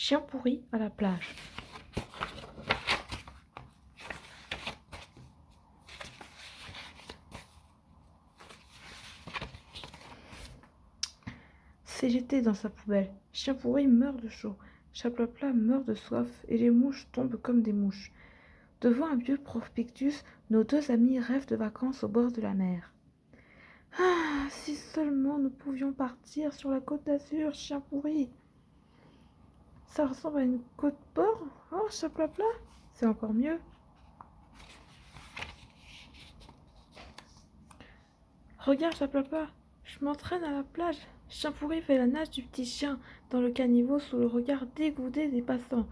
Chien pourri à la plage. C'est jeté dans sa poubelle. Chien pourri meurt de chaud. Chaplapla meurt de soif et les mouches tombent comme des mouches. Devant un vieux prospectus, nos deux amis rêvent de vacances au bord de la mer. Ah, si seulement nous pouvions partir sur la côte d'Azur, chien pourri. Ça ressemble à une côte port. Oh, chaplapla, c'est encore mieux. Regarde, chaplapla, je m'entraîne à la plage. Chien pourri fait la nage du petit chien dans le caniveau sous le regard dégoûté des passants.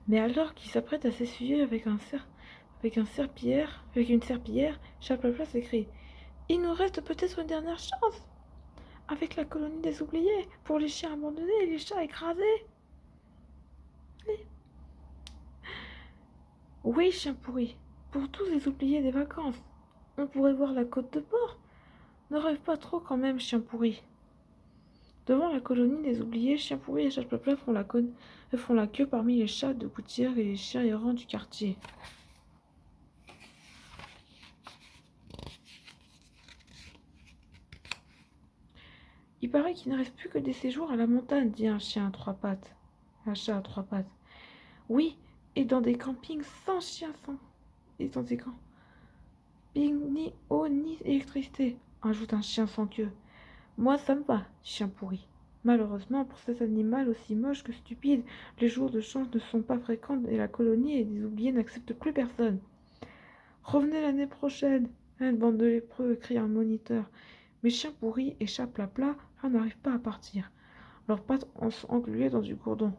Mais alors qu'il s'apprête à s'essuyer avec une serpillière, Chaplapla s'écrie. Il nous reste peut-être une dernière chance avec la colonie des oubliés pour les chiens abandonnés et les chats écrasés. Oui, chien pourri, pour tous les oubliés des vacances. On pourrait voir la côte de port. Ne rêve pas trop quand même, chien pourri. Devant la colonie des oubliés, chien pourri et Chaplapla font la queue parmi les chats de gouttière et les chiens errants du quartier. Il paraît qu'il ne reste plus que des séjours à la montagne, dit un chat à trois pattes. Oui, et dans des campings sans chiens, et dans des campings ni eau ni électricité, ajoute un chien sans queue. Moi, ça me va, chien pourri. Malheureusement, pour cet animal aussi moche que stupide, les jours de chance ne sont pas fréquents et la colonie et des oubliés n'acceptent plus personne. Revenez l'année prochaine, bande de lépreux, crie un moniteur. Mais chien pourri et Chaplapla n'arrivent pas à partir. Leurs pattes sont engluées dans du gourdon.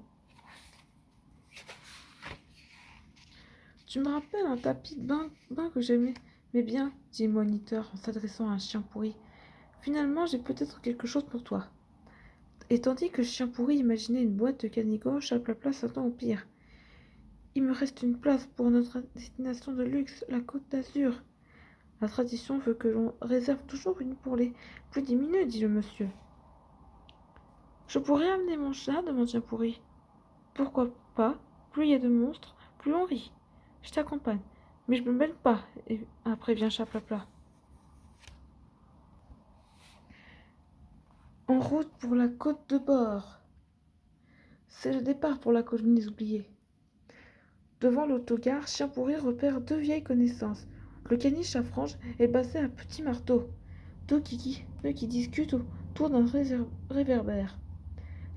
Tu me rappelles un tapis de bain que j'aimais bien, dit le moniteur en s'adressant à un chien pourri. Finalement, j'ai peut-être quelque chose pour toi. Et tandis que chien pourri imaginait une boîte de canigo, Chaplapla s'attend au pire. Il me reste une place pour notre destination de luxe, la Côte d'Azur. La tradition veut que l'on réserve toujours une pour les plus diminués, dit le monsieur. Je pourrais amener mon chat, demande chien pourri. Pourquoi pas? Plus il y a de monstres, plus on rit. Je t'accompagne, mais je me mêle pas, et après vient Chaplapla. En route pour la côte de bord. C'est le départ pour la colonie des oubliés. Devant l'autogare, chien pourri repère deux vieilles connaissances. Le caniche à franges et Basset à petit marteau. Deux qui discutent autour d'un réverbère.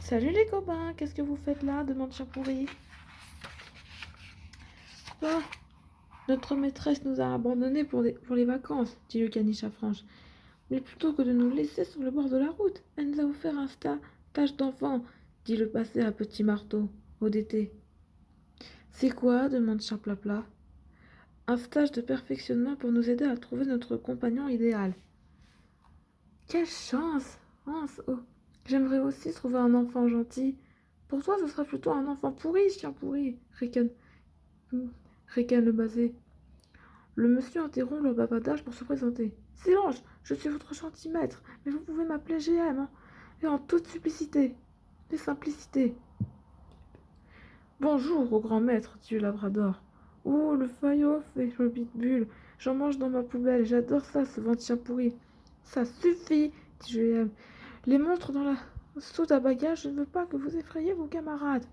Salut les copains, qu'est-ce que vous faites là demande chien pourri. Ah, notre maîtresse nous a abandonnés pour les vacances, dit le caniche à franges. Mais plutôt que de nous laisser sur le bord de la route, elle nous a offert un stage d'enfant, dit le Basset à petit marteau, au d'été. C'est quoi demande Chaplapla. Un stage de perfectionnement pour nous aider à trouver notre compagnon idéal. Quelle chance, oh. J'aimerais aussi trouver un enfant gentil. Pour toi, ce sera plutôt un enfant pourri, chien pourri, ricane le Basset. Le monsieur interrompt leur bavardage pour se présenter. Silence, je suis votre gentil maître, mais vous pouvez m'appeler GM, hein, et en toute simplicité. Bonjour au grand maître, dit le labrador. Oh, le faillot, fait le pitbull. J'en mange dans ma poubelle, j'adore ça, ce vent de chien pourri. Ça suffit, dit GM. Les monstres dans la soute à bagages, je ne veux pas que vous effrayiez vos camarades.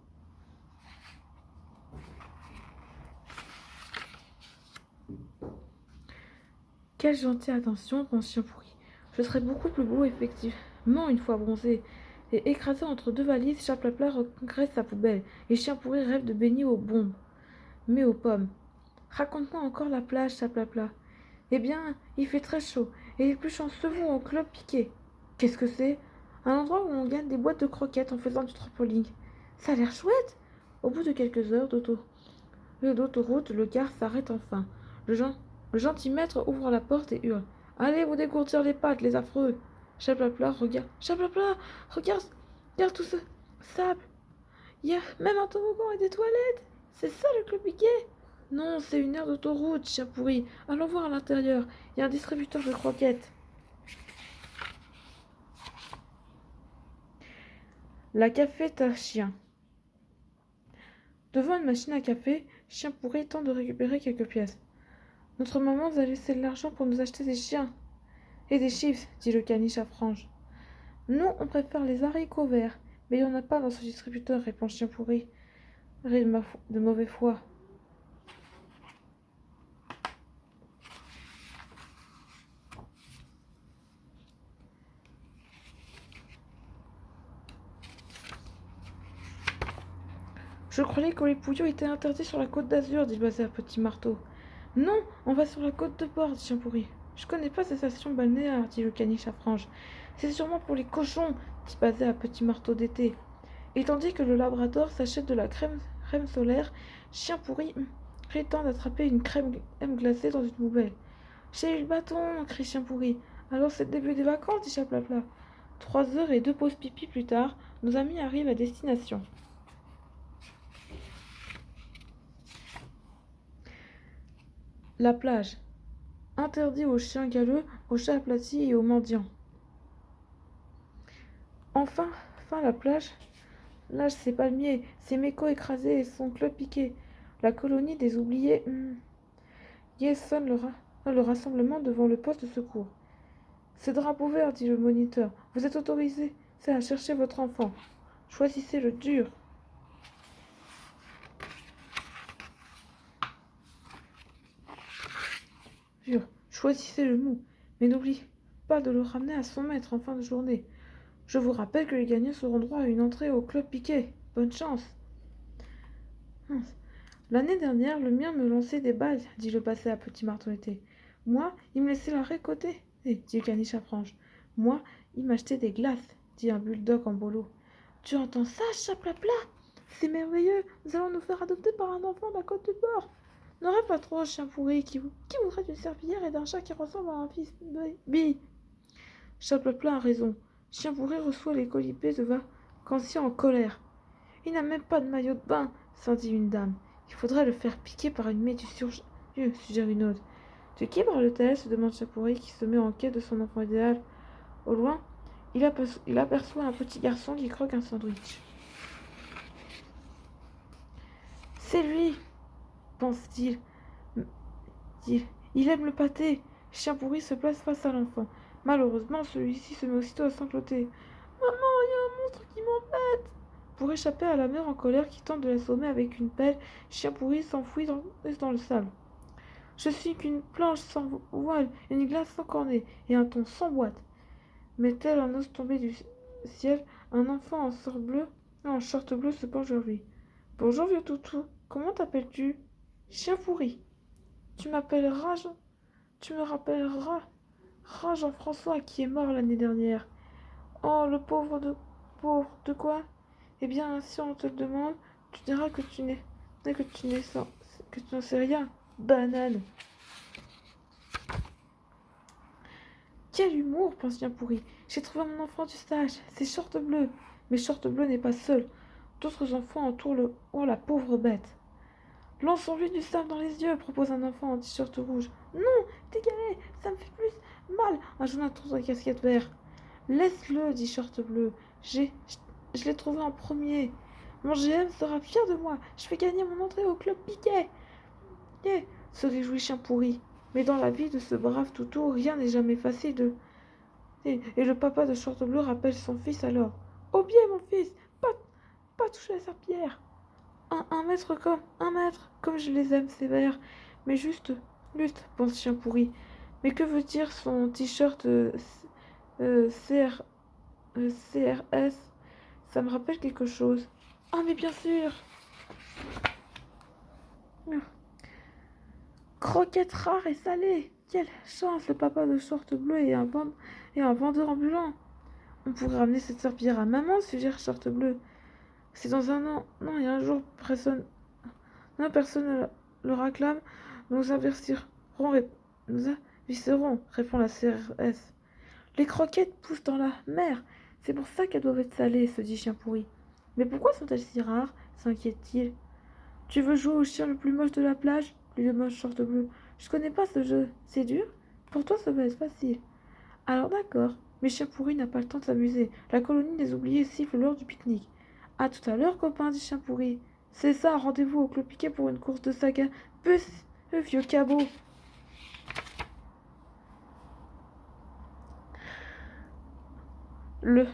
Quelle gentille attention, pense chien pourri. Je serai beaucoup plus beau, effectivement, une fois bronzé. Et écrasé entre deux valises, Chaplapla regrette sa poubelle, et chien pourri rêve de baigner aux bombes, mais aux pommes. Raconte-moi encore la plage, Chaplapla. Eh bien, il fait très chaud, et les plus chanceux vont au club piqué. Qu'est-ce que c'est? Un endroit où on gagne des boîtes de croquettes en faisant du trampoline. Ça a l'air chouette. Au bout de quelques heures d'autoroute, le car s'arrête enfin. Le gentil maître ouvre la porte et hurle. Allez vous dégourdir les pattes, les affreux. Chaplapla, regarde tout ce sable. Il y a même un toboggan et des toilettes. C'est ça le club piqué? Non, c'est une aire d'autoroute, chien pourri. Allons voir à l'intérieur. Il y a un distributeur de croquettes. La cafette à chien. Devant une machine à café, Chien Pourri tente de récupérer quelques pièces. Notre maman nous a laissé de l'argent pour nous acheter des chiens et des chips, dit le caniche à franges. Nous, on préfère les haricots verts, mais il n'y en a pas dans ce distributeur, répond Chien Pourri, de mauvaise foi. Je croyais que les pouillots étaient interdits sur la côte d'Azur, dit Basset à Petit Marteau. Non, on va sur la côte de Bord, dit Chien Pourri. Je connais pas ces stations balnéaires, dit le caniche à franges. C'est sûrement pour les cochons, dit Basset à Petit Marteau d'été. Et tandis que le labrador s'achète de la crème solaire, Chien Pourri prétend d'attraper une crème glacée dans une poubelle. J'ai eu le bâton, crie Chien Pourri. Alors c'est le début des vacances, dit Chaplapla. 3 heures et 2 pauses pipi plus tard, nos amis arrivent à destination. La plage. Interdit aux chiens galeux, aux chats aplatis et aux mendiants. Enfin, la plage. Lâche ses palmiers, ses mécos écrasés et son club piqué. La colonie des oubliés. Sonne le rassemblement devant le poste de secours. C'est drapeau vert, dit le moniteur. Vous êtes autorisé, c'est à chercher votre enfant. Choisissez le dur. Choisissez le mou, mais n'oubliez pas de le ramener à son maître en fin de journée. Je vous rappelle que les gagnants auront droit à une entrée au club Piquet. Bonne chance. L'année dernière, le mien me lançait des balles, dit le Basset à Petit Marteau été. Moi, il me laissait la récolter, dit le caniche à franges. Moi, il m'achetait des glaces, dit un bulldog en bolo. Tu entends ça, Chaplapla? C'est merveilleux, nous allons nous faire adopter par un enfant de la côte du Bord. N'aurait pas trop, Chien Pourri, qui voudrait d'une serpillière et d'un chat qui ressemble à un fils Bi. Chaplapla a raison. Chien Pourri reçoit les colibés de vacanciers en colère. Il n'a même pas de maillot de bain, s'en dit une dame. Il faudrait le faire piquer par une méduse suggère une autre. De qui parle-t-elle se demande Chien Pourri qui se met en quête de son enfant idéal. Au loin, il aperçoit un petit garçon qui croque un sandwich. C'est lui, pense-t-il. Il aime le pâté. Chien Pourri se place face à l'enfant. Malheureusement, celui-ci se met aussitôt à sangloter. Maman, il y a un monstre qui m'embête. Pour échapper à la mère en colère qui tente de l'assommer avec une pelle, Chien Pourri s'enfuit dans le sable. Je suis qu'une planche sans voile, une glace sans cornet et un thon sans boîte. Mais tel un os tombé du ciel, un enfant en short bleu se penche vers lui. Bonjour vieux toutou, comment t'appelles-tu? Chien Pourri. Tu me rappelleras Jean-François qui est mort l'année dernière. Oh, le pauvre de quoi? Eh bien, si on te le demande, tu diras que tu n'en sais rien. Banane. Quel humour, pense Chien Pourri. J'ai trouvé mon enfant du stage, c'est Short Bleu. Mais Short Bleu n'est pas seul. D'autres enfants entourent la pauvre bête. Lançons-lui du sable dans les yeux, propose un enfant en t-shirt rouge. Non, dégalé, ça me fait plus mal, un jeune tour de casquette vert. Laisse-le, dit Short Bleu. Je l'ai trouvé en premier. Mon GM sera fier de moi. Je fais gagner mon entrée au club Piquet. Se réjouit Chien Pourri. Mais dans la vie de ce brave toutou, rien n'est jamais facile de... Et le papa de Short Bleu rappelle son fils alors. Oh bien, mon fils, pas toucher à sa pierre. Un maître, comme je les aime sévères. Mais juste, pense Chien Pourri. Mais que veut dire son t-shirt CRS? Ça me rappelle quelque chose. Ah, mais bien sûr. Croquettes rares et salées. Quelle chance, le papa de Short Bleu et un vendeur ambulant. On pourrait ramener cette serpillière à maman, suggère Short Bleu. C'est dans un an. Non, et un jour, personne ne le réclame. Nous avertirons, répond la CRS. Les croquettes poussent dans la mer. C'est pour ça qu'elles doivent être salées, se dit Chien Pourri. Mais pourquoi sont-elles si rares? S'inquiète-t-il. Tu veux jouer au chien le plus moche de la plage? Lui demande Short Bleu. Je connais pas ce jeu. C'est dur? Pour toi, ça va être facile. Alors d'accord. Mais Chien Pourri n'a pas le temps de s'amuser. La colonie des oubliés siffle l'heure du pique-nique. À tout à l'heure, copain, dit Chien Pourri. C'est ça, rendez-vous au Clos Piquet pour une course de saga. Puce, vieux cabot. Le,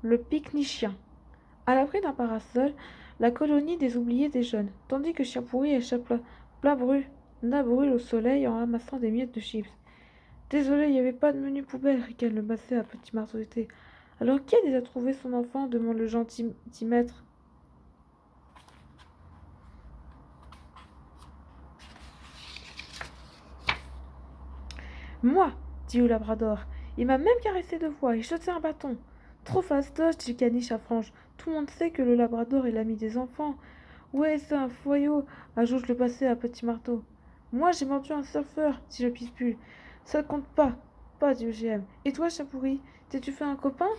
le pique-nique-chien. À l'abri d'un parasol, la colonie des oubliés déjeune, tandis que Chien Pourri échappe la brûle au soleil en ramassant des miettes de chips. Désolé, il n'y avait pas de menu poubelle, ricane le basset à petit marteau d'été. Alors qui a déjà trouvé son enfant demande le gentil maître. Moi, dit le labrador. Il m'a même caressé 2 fois et jeté un bâton. Trop fastoche, dit Caniche à Franche. Tout le monde sait que le labrador est l'ami des enfants. Ouais, c'est un foyau, ajoute le passé à petit marteau. Moi, j'ai mordu un surfeur, dit le pitbull. Ça ne compte pas, dit le GM. Et toi, chat pourri, t'es-tu fait un copain?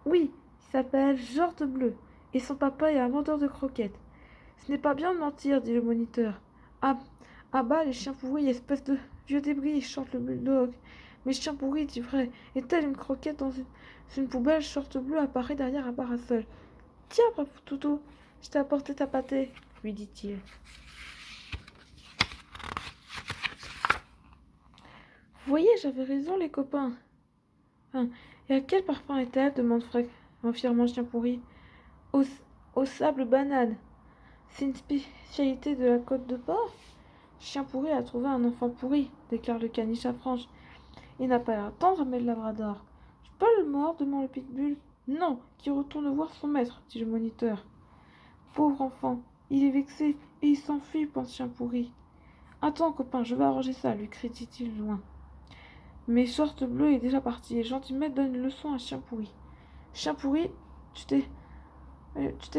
Oui, il s'appelle Georges Bleu, et son papa est un vendeur de croquettes. Ce n'est pas bien de mentir, dit le moniteur. Ah, ah bah, les chiens pourris, espèce de vieux débris, chante le bulldog. Mais chiens pourris, dit vrai, et telle une croquette dans une poubelle, Short Bleu apparaît derrière un parasol. Tiens, brave toutou, je t'ai apporté ta pâtée, lui dit-il. Vous voyez, j'avais raison, les copains. Hein, et à quel parfum est-elle demande Frank, fièrement chien pourri. Au, au sable banane. C'est une spécialité de la côte de porc? Chien pourri a trouvé un enfant pourri, déclare le caniche à Franche. Il n'a pas l'air tendre, mais le labrador. Je peux le mordre demande le pitbull. Non, qui retourne voir son maître, dit le moniteur. Pauvre enfant, il est vexé et il s'enfuit, pense Chien pourri. Attends, copain, je vais arranger ça, lui crie-t-il loin. Mais Short Bleu est déjà parti et Gentilmaître donne une leçon à Chien pourri. Chien pourri, tu t'es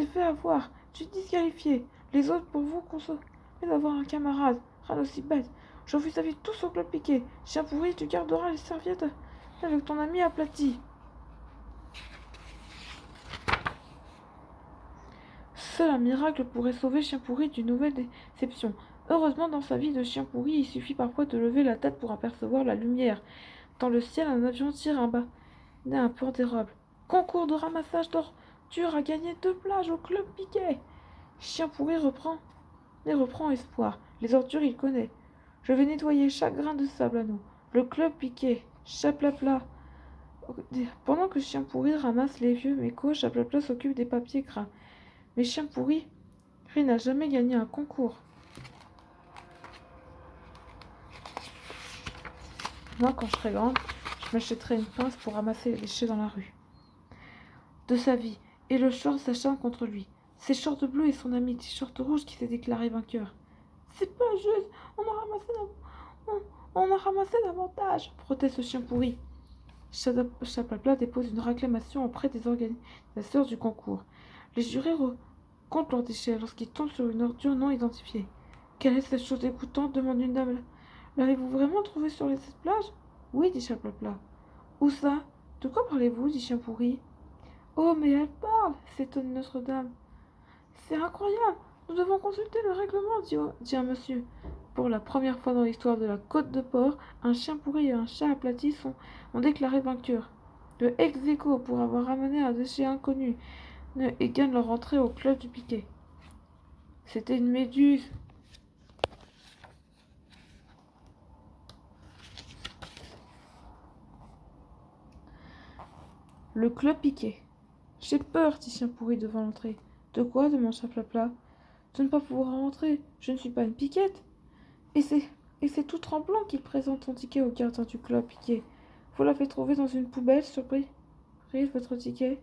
fait avoir, tu es disqualifié. Les autres, pour vous, consommer d'avoir un camarade, rien aussi bête. J'en fais sa vie tous au Club Piquet. Chien pourri, tu garderas les serviettes avec ton ami aplati. Seul un miracle pourrait sauver Chien pourri d'une nouvelle déception. Heureusement, dans sa vie de chien pourri, il suffit parfois de lever la tête pour apercevoir la lumière. Dans le ciel, un avion tire un bas un port d'érable. Concours de ramassage d'ordures a gagné 2 plages au Club Piquet. Chien pourri reprend espoir. Les ordures, il connaît. Je vais nettoyer chaque grain de sable à nous. Le Club Piquet, chaplapla. Pendant que Chien pourri ramasse les vieux mécos, chaplapla s'occupe des papiers gras. Mais Chien pourri n'a jamais gagné un concours. Moi, quand je serai grande, je m'achèterai une pince pour ramasser les déchets dans la rue. De sa vie, et le short s'acharne contre lui. C'est Short Bleu et son ami T-Shirt Rouge qui s'est déclaré vainqueur. C'est pas juste, on a ramassé davantage, proteste le chien pourri. Chaplapla dépose une réclamation auprès des organisateurs du concours. Les jurés comptent leurs déchets lorsqu'ils tombent sur une ordure non identifiée. Quelle est cette chose dégoûtante demande une dame. L'avez-vous vraiment trouvé sur cette plage? Oui, dit Chaplapla. Où ça? De quoi parlez-vous? Dit Chien pourri. Oh, mais elle parle, s'étonne Notre-Dame. C'est incroyable, nous devons consulter le règlement, dit un monsieur. Pour la première fois dans l'histoire de la Côte de Porc, un chien pourri et un chat aplati ont déclaré vainqueurs. Le ex-aequo pour avoir ramené un déchet inconnu et gagnent leur entrée au Club du Piquet. C'était une méduse. Le Club Piquet. J'ai peur, dit Chien pourri devant l'entrée. De quoi demande Chaplapla. De ne pas pouvoir rentrer. Je ne suis pas une piquette. Et c'est tout tremblant qu'il présente son ticket au gardien du Club Piquet. Vous l'avez trouvé dans une poubelle, surprise, votre ticket.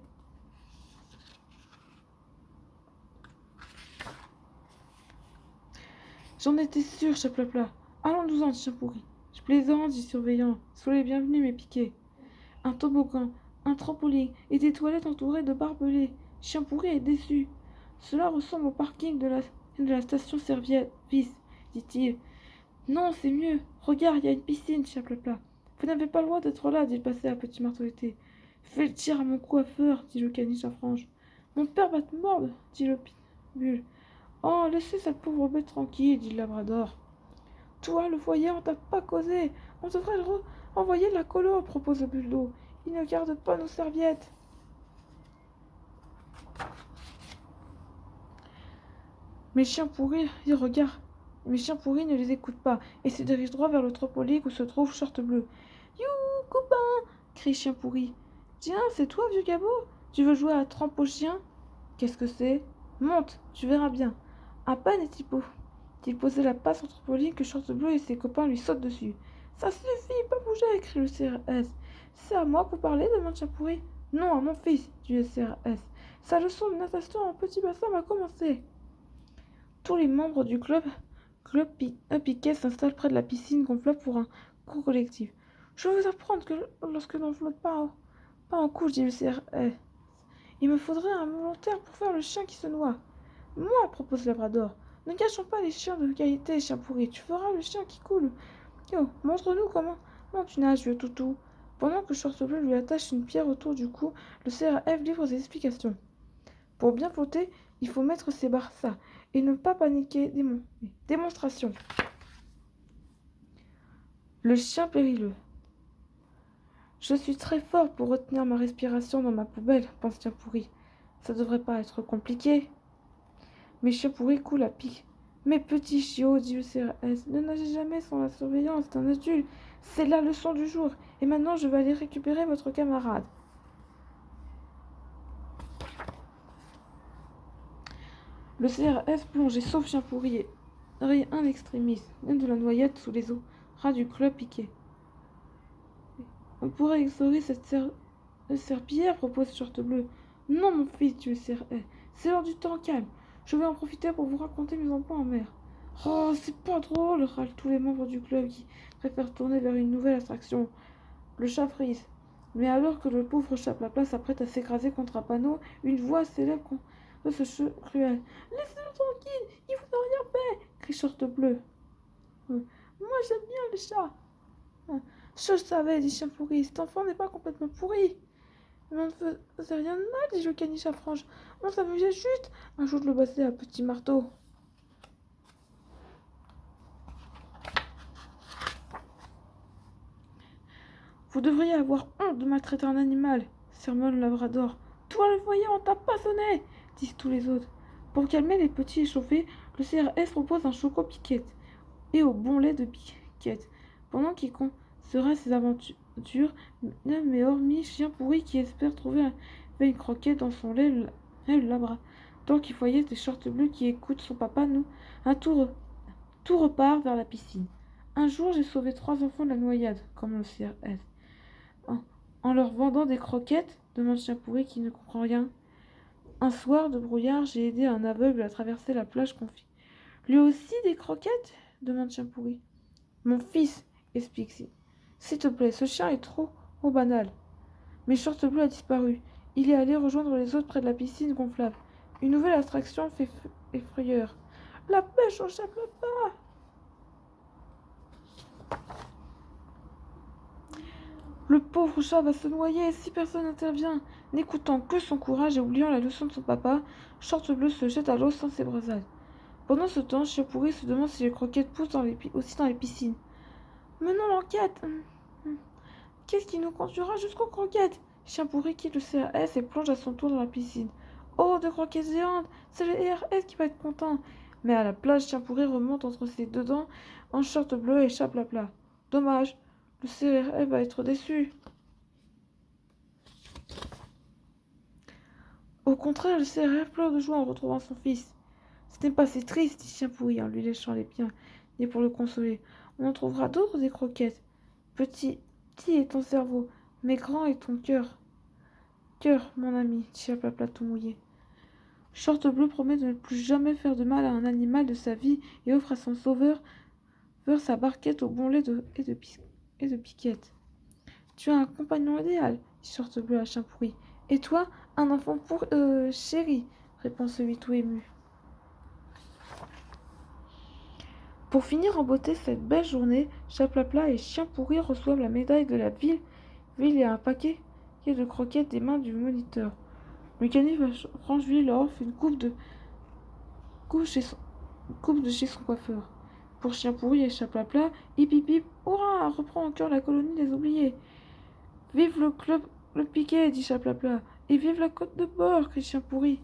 J'en étais sûr, Chaplapla. Allons-nous-en, chien pourri. Je plaisante, dit surveillant. Soyez bienvenus, mes piquets. Un toboggan, un trampoline et des toilettes entourées de barbelés. Chien pourri est déçu. Cela ressemble au parking de la station service, dit-il. Non, c'est mieux. Regarde, il y a une piscine, Chaplapla. Vous n'avez pas le droit d'être là, dit le passé à petit marteau d'été. Fais le tir à mon coiffeur, dit le caniche à Franche. Mon père va te mordre, dit le pitbull. Oh, laissez cette pauvre bête tranquille, dit le labrador. Toi, le foyer, on t'a pas causé. On devrait le envoyer de la colo, propose le bulldog. Il ne garde pas nos serviettes. Mes chiens pourris, ils regardent. Mes chiens pourris ne les écoutent pas et se dirigent droit vers le trampoline où se trouve Short Bleu. You, copain crie Chien pourri. Tiens, c'est toi, vieux cabot. Tu veux jouer à trempe aux chiens? Qu'est-ce que c'est? Monte, tu verras bien. À peine est-il posé la passe au trampoline que Short Bleu et ses copains lui sautent dessus. Ça suffit, pas bouger, crie le CRS. C'est à moi que vous parlez, demande Chien pourri. Non, à mon fils, dit le CRS. Sa leçon de natation en petit bassin va commencer. Tous les membres du club Piquet s'installent près de la piscine gonflable pour un cours collectif. Je vais vous apprendre que lorsque l'on flotte pas en couche, dit le CRS. Il me faudrait un volontaire pour faire le chien qui se noie. Moi, propose Labrador. Ne cachons pas les chiens de qualité, chien pourri. Tu feras le chien qui coule. Yo, montre-nous comment tu nages, vieux toutou. Pendant que Short Bleu lui attache une pierre autour du cou, le CRF livre ses explications. Pour bien flotter, il faut mettre ses barças et ne pas paniquer. Démonstration. Le chien périlleux. Je suis très fort pour retenir ma respiration dans ma poubelle, pense Chien pourri. Ça devrait pas être compliqué. Mes chiens pourris coulent à pic. Mes petits chiots, dit le CRS, ne nagez jamais sans la surveillance d'un adulte. C'est la leçon du jour. Et maintenant, je vais aller récupérer votre camarade. Le CRS plonge et sauve Chien pourri et un extrémiste, même de la noyade sous les eaux, ras du club Piquet. On pourrait exorer cette serpillière, propose Short Bleu. Non, mon fils, dit le CRS, c'est l'heure du temps calme. Je vais en profiter pour vous raconter mes enfants en mer. Oh, c'est pas drôle, râlent tous les membres du club qui préfèrent tourner vers une nouvelle attraction. Le chat frise. Mais alors que le pauvre chat Plapla s'apprête à s'écraser contre un panneau, une voix s'élève de ce cheveu cruel. Laissez-le tranquille, il vous a rien fait, crie Short Bleu. Moi j'aime bien les chats. Je savais, dit Chien pourri, cet enfant n'est pas complètement pourri. Mais on ne faisait rien de mal, dit le caniche à franges. On s'amusait juste un jour de le bosser à petit marteau. Vous devriez avoir honte de maltraiter un animal, sermonne le Labrador. Toi le voyant, t'as pas sonné, disent tous les autres. Pour calmer les petits échauffés, le CRS propose un choco piquette et au bon lait de piquette. Pendant qu'il sera ses aventures, mais hormis Chien pourri qui espère trouver une croquette dans son lait, le Labrador qui voyait des Shorts Bleus qui écoutent son papa, tout repart vers la piscine. Un jour, j'ai sauvé 3 enfants de la noyade, comme le CRS. En leur vendant des croquettes, demande Chien pourri qui ne comprend rien. Un soir de brouillard, j'ai aidé un aveugle à traverser la plage confie. Lui aussi des croquettes demande Chien pourri. Mon fils, explique. S'il te plaît, ce chien est trop banal. Mais Short Bleu a disparu. Il est allé rejoindre les autres près de la piscine gonflable. Une nouvelle attraction fait frayeur. La pêche au chat Plapla. Le pauvre chat va se noyer si personne n'intervient. N'écoutant que son courage et oubliant la leçon de son papa, Short Bleu se jette à l'eau sans ses brasades. Pendant ce temps, Chien pourri se demande si les croquettes poussent aussi dans les piscines. Menons l'enquête. Qu'est-ce qui nous conduira jusqu'aux croquettes? Chien pourri quitte le CRS et plonge à son tour dans la piscine. Oh, de croquettes géantes! C'est le CRS qui va être content. Mais à la plage, Chien pourri remonte entre ses deux dents en Short Bleu et chat Plapla. Dommage, le CRS va être déçu. Au contraire, le CRF pleure de joie en retrouvant son fils. Ce n'est pas si triste, dit Chien pourri en lui léchant les pieds, et pour le consoler. On en trouvera d'autres des croquettes. Petit est ton cerveau, mais grand est ton cœur. Cœur, mon ami, dit Chien Plapla tout mouillé. Short Bleu promet de ne plus jamais faire de mal à un animal de sa vie et offre à son sauveur sa barquette au bon lait et de piquette. Tu as un compagnon idéal, dit Short Bleu à Chien pourri. Et toi, un enfant chéri, répond celui tout ému. Pour finir en beauté cette belle journée, Chat Plapla et Chien pourri reçoivent la médaille de la ville et un paquet de croquettes des mains du moniteur. Le caniche Francheville leur offre une coupe de chez son coiffeur. Pour Chien pourri et Chat Plapla, hip hip hip, hurrah, reprend en cœur la colonie des oubliés. Vive le club le piquet, dit Chat Plapla, et vive la côte de bord, crie Chien pourri.